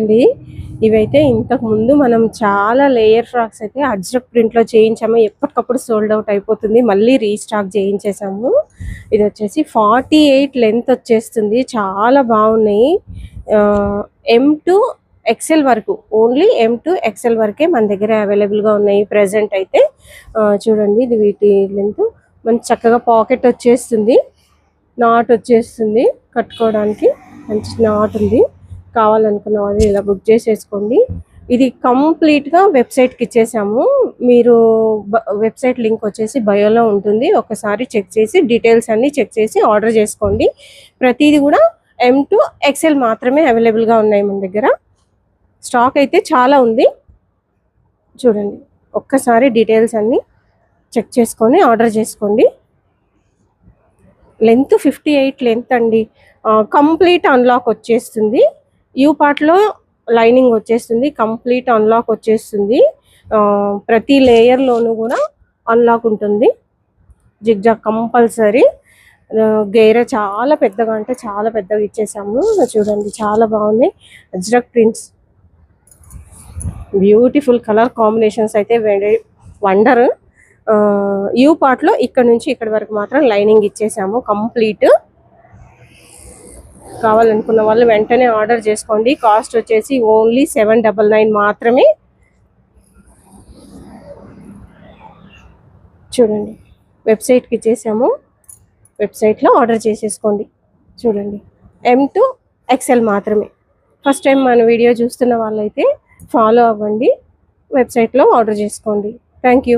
చూడండి, ఇవైతే ఇంతకు ముందు మనం చాలా లేయర్ ఫ్రాక్స్ అయితే అజ్రక్ ప్రింట్లో చేయించాము. ఎప్పటికప్పుడు సోల్డ్ అవుట్ అయిపోతుంది, మళ్ళీ రీస్టాక్ చేయించేసాము. ఇది వచ్చేసి 48 లెంత్ వచ్చేస్తుంది, చాలా బాగున్నాయి. M2 XL వరకు, ఓన్లీ M2 XL వరకే మన దగ్గర అవైలబుల్గా ఉన్నాయి ప్రెజెంట్ అయితే. చూడండి, ఇది వీటి లెంత్ మంచి చక్కగా పాకెట్ వచ్చేస్తుంది, నాట్ వచ్చేస్తుంది, కట్టుకోవడానికి మంచి నాట్ ఉంది. కావాలనుకున్న వాళ్ళు ఇలా బుక్ చేసేసుకోండి. ఇది కంప్లీట్గా వెబ్సైట్కి ఇచ్చేసాము. మీరు వెబ్సైట్ లింక్ వచ్చేసి బయోలో ఉంటుంది, ఒకసారి చెక్ చేసి డీటెయిల్స్ అన్నీ చెక్ చేసి ఆర్డర్ చేసుకోండి. ప్రతిదీ కూడా M2 XL మాత్రమే అవైలబుల్గా ఉన్నాయి మన దగ్గర. స్టాక్ అయితే చాలా ఉంది, చూడండి ఒక్కసారి డీటెయిల్స్ అన్నీ చెక్ చేసుకొని ఆర్డర్ చేసుకోండి. లెంత్ 58 లెంత్ అండి, కంప్లీట్ అన్లాక్ వచ్చేస్తుంది. యూ పార్ట్లో లైనింగ్ వచ్చేస్తుంది, కంప్లీట్ అన్లాక్ వచ్చేస్తుంది. ప్రతి లేయర్లోనూ కూడా అన్లాక్ ఉంటుంది, జిగ్జాగ్ కంపల్సరీ. గేర చాలా పెద్దగా అంటే చాలా పెద్దగా ఇచ్చేసాము. చూడండి చాలా బాగున్నాయి, Ajrak prints, beautiful colour combinations అయితే వండర్. యూ పార్ట్లో ఇక్కడ నుంచి ఇక్కడ వరకు మాత్రం లైనింగ్ ఇచ్చేసాము కంప్లీట్. కావాలనుకున్న వాళ్ళు వెంటనే ఆర్డర్ చేసుకోండి. కాస్ట్ వచ్చేసి ఓన్లీ 799 మాత్రమే. చూడండి వెబ్సైట్కి ఇచ్చేసాము, వెబ్సైట్లో ఆర్డర్ చేసేసుకోండి. చూడండి M2 XL మాత్రమే. ఫస్ట్ టైం మన వీడియో చూస్తున్న వాళ్ళైతే ఫాలో అవ్వండి, వెబ్సైట్లో ఆర్డర్ చేసుకోండి. Thank you.